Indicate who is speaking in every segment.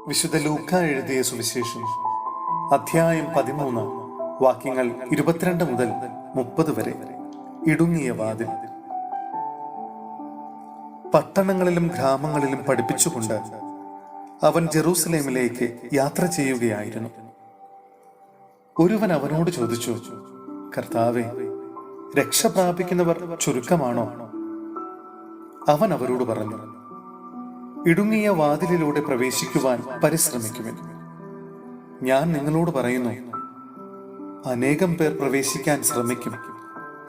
Speaker 1: വിശുദ്ധ ലൂക്ക എഴുതിയ സുവിശേഷം അധ്യായം 13 വാക്യങ്ങൾ 22 മുതൽ 30 വരെ. ഇടുങ്ങിയ വാതിൽ. പട്ടണങ്ങളിലും ഗ്രാമങ്ങളിലും പഠിപ്പിച്ചുകൊണ്ട് അവൻ ജെറൂസലേമിലേക്ക് യാത്ര ചെയ്യുകയായിരുന്നു. ഒരുവൻ അവനോട് ചോദിച്ചു, കർത്താവേ, രക്ഷ പ്രാപിക്കുന്നവർ ചുരുക്കമാണോ? അവൻ അവരോട് പറഞ്ഞു, ഇടുങ്ങിയ വാതിലിലൂടെ പ്രവേശിക്കുവാൻ പരിശ്രമിക്കുവിൻ. ഞാൻ നിങ്ങളോട് പറയുന്നു, അനേകം പേർ പ്രവേശിക്കാൻ ശ്രമിക്കും,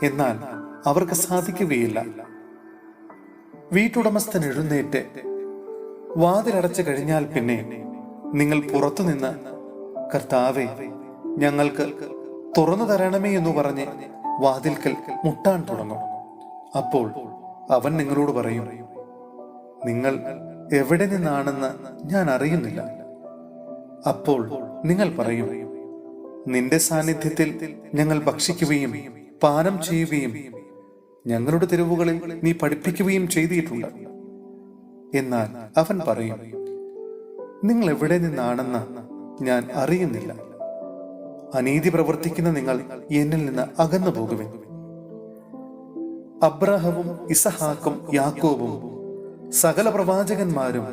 Speaker 1: എന്നാൽ അവർക്ക് സാധിക്കുകയില്ല. വീട്ടുടമസ്ഥൻ എഴുന്നേറ്റ് വാതിലടച്ചു കഴിഞ്ഞാൽ പിന്നെ നിങ്ങൾ പുറത്തുനിന്ന്, കർത്താവേ, ഞങ്ങൾക്ക് തുറന്നു തരണമേ എന്ന് പറഞ്ഞ് വാതിൽക്കൽ മുട്ടാൻ തുടങ്ങും. അപ്പോൾ അവൻ നിങ്ങളോട് പറയും, നിങ്ങൾ എവിടെ നിന്നാണെന്ന് ഞാൻ അറിയുന്നില്ല. അപ്പോൾ നിങ്ങൾ പറയും, നിന്റെ സാന്നിധ്യത്തിൽ ഞങ്ങൾ ഭക്ഷിക്കുകയും പാനം ചെയ്യുകയും ഞങ്ങളുടെ തെരുവുകളിൽ നീ പഠിപ്പിക്കുകയും ചെയ്തിട്ടുണ്ട്. എന്നാൽ അവൻ പറയും, നിങ്ങൾ എവിടെ നിന്നാണെന്ന് ഞാൻ അറിയുന്നില്ല. അനീതി പ്രവർത്തിക്കുന്ന നിങ്ങൾ എന്നിൽ നിന്ന് അകന്നു പോകുവിൻ. അബ്രാഹവും ഇസഹാക്കും യാക്കോബും സകല പ്രവാചകന്മാരും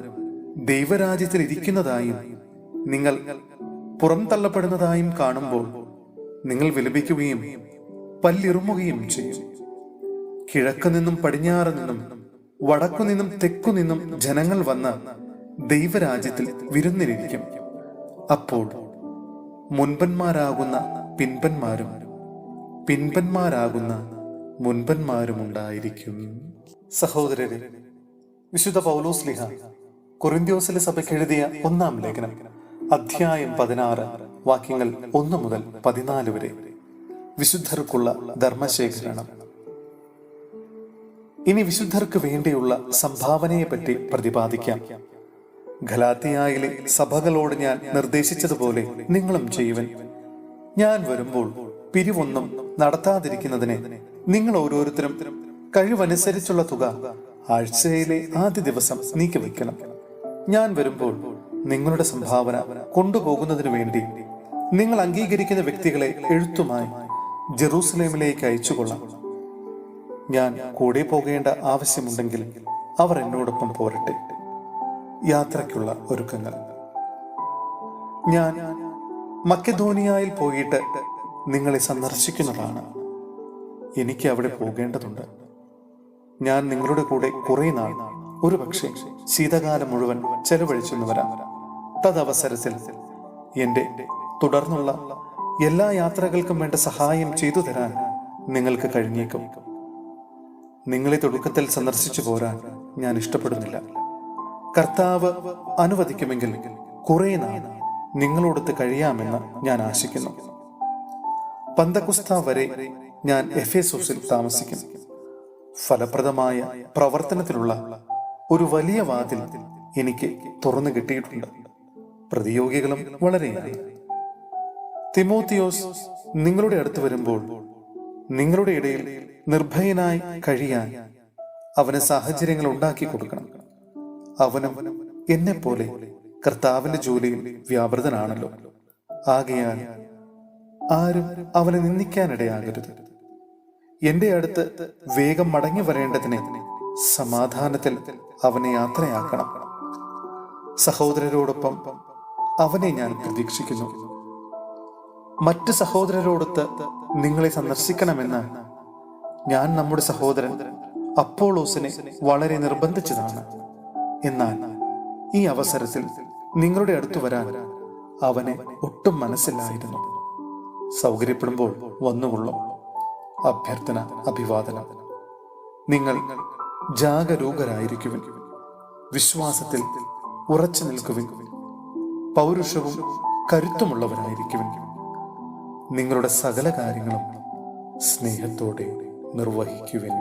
Speaker 1: ദൈവരാജ്യത്തിൽ ഇരിക്കുന്നതായും നിങ്ങൾ പുറംതള്ളപ്പെടുന്നതായും കാണുമ്പോൾ നിങ്ങൾ വിലപിക്കുകയും പല്ലിറുമുകയും ചെയ്യും. കിഴക്കു നിന്നും പടിഞ്ഞാറ് നിന്നും വടക്കു നിന്നും തെക്കു നിന്നും ജനങ്ങൾ വന്ന് ദൈവരാജ്യത്തിൽ വിരുന്നിലിരിക്കും. അപ്പോൾ മുൻപന്മാരാകുന്ന പിൻപന്മാരും പിൻപന്മാരാകുന്ന മുൻപന്മാരും ഉണ്ടായിരിക്കും. സഹോദരരെ, വിശുദ്ധ പൗലോസ്ലീഹ കൊരിന്ത്യോസിലെ സഭയ്ക്ക് എഴുതിയ 1-ാം ലേഖനം അധ്യായം 16 വാക്യങ്ങൾ 1 മുതൽ 14 വരെ. വിശുദ്ധർക്കുള്ള ധർമ്മശേഖരണം. ഇനി വിശുദ്ധർക്ക് വേണ്ടിയുള്ള സംഭാവനയെ പറ്റി പ്രതിപാദിക്കാം. ഗലാത്യയിലെ സഭകളോട് ഞാൻ നിർദ്ദേശിച്ചതുപോലെ നിങ്ങളും ചെയ്യുവൻ. ഞാൻ വരുമ്പോൾ പിരിവൊന്നും നടത്താതിരിക്കുന്നതിന് നിങ്ങൾ ഓരോരുത്തരും കഴിവനുസരിച്ചുള്ള തുക ആഴ്ചയിലെ ആദ്യ ദിവസം നീക്കിവെക്കണം. ഞാൻ വരുമ്പോൾ നിങ്ങളുടെ സംഭാവന കൊണ്ടുപോകുന്നതിനു വേണ്ടി നിങ്ങൾ അംഗീകരിക്കുന്ന വ്യക്തികളെ എഴുത്തുമായി ജെറൂസലേമിലേക്ക് അയച്ചുകൊള്ളാം. ഞാൻ കൂടെ പോകേണ്ട ആവശ്യമുണ്ടെങ്കിൽ അവർ എന്നോടൊപ്പം പോരട്ടെ. യാത്രയ്ക്കുള്ള ഒരുക്കങ്ങൾ. ഞാൻ മക്കെദോനിയയിൽ പോയിട്ട് നിങ്ങളെ സന്ദർശിക്കുന്നതാണ്. എനിക്ക് അവിടെ പോകേണ്ടതുണ്ട്. ഞാൻ നിങ്ങളുടെ കൂടെ കുറെ നാൾ, ഒരുപക്ഷെ ശീതകാലം മുഴുവൻ ചെലവഴിച്ചെന്ന് വരാം. തദവസരത്തിൽ എന്റെ തുടർന്നുള്ള എല്ലാ യാത്രകൾക്കും വേണ്ട സഹായം ചെയ്തു തരാൻ നിങ്ങൾക്ക് കഴിഞ്ഞേക്കും. നിങ്ങളെ തുടക്കത്തിൽ സന്ദർശിച്ചു പോരാൻ ഞാൻ ഇഷ്ടപ്പെടുന്നില്ല. കർത്താവ് അനുവദിക്കുമെങ്കിൽ കുറെ നാൾ നിങ്ങളോടൊത്ത് കഴിയാമെന്ന് ഞാൻ ആശിക്കുന്നു. പന്തക്കുസ്ത വരെ ഞാൻ എഫേസോസിൽ താമസിക്കും. ഫലപ്രദമായ പ്രവർത്തനത്തിലുള്ള ഒരു വലിയ വാതിൽ എനിക്ക് തുറന്നു കിട്ടിയിട്ടുണ്ട്. പ്രതിയോഗികളും വളരെയാണ്. തിമോത്തിയോസ് നിങ്ങളുടെ അടുത്ത് വരുമ്പോൾ നിങ്ങളുടെ ഇടയിൽ നിർഭയനായി കഴിയാൻ അവന് സാഹചര്യങ്ങൾ ഉണ്ടാക്കി കൊടുക്കണം. അവനും എന്നെപ്പോലെ കർത്താവിന്റെ ജോലിയിൽ വ്യാപൃതനാണല്ലോ. ആകയാൽ ആരും അവനെ നിന്ദിക്കാനിടയാകരുത്. എന്റെ അടുത്ത് വേഗം മടങ്ങി വരേണ്ടതിനെ സമാധാനത്തിൽ അവനെ യാത്രയാക്കണം. സഹോദരരോടൊപ്പം അവനെ ഞാൻ പ്രതീക്ഷിക്കുന്നു. മറ്റ് സഹോദരരോടൊത്ത് നിങ്ങളെ സന്ദർശിക്കണമെന്ന് ഞാൻ നമ്മുടെ സഹോദരൻ അപ്പോളോസിനെ വളരെ നിർബന്ധിച്ചതാണ്. എന്നാൽ ഈ അവസരത്തിൽ നിങ്ങളുടെ അടുത്ത് വരാൻ അവനെ ഒട്ടും മനസ്സിലായിരുന്നു. സൗകര്യപ്പെടുമ്പോൾ വന്നുകൊള്ളും. അഭ്യർത്ഥന, അഭിവാദനം. നിങ്ങൾ ജാഗരൂകരായിരിക്കുവിൻ. വിശ്വാസത്തിൽ ഉറച്ചു നിൽക്കുവിൻ. പൗരുഷവും കരുത്തുമുള്ളവരായിരിക്കുവിൻ. നിങ്ങളുടെ സകല കാര്യങ്ങളും സ്നേഹത്തോടെ നിർവഹിക്കുവിൻ.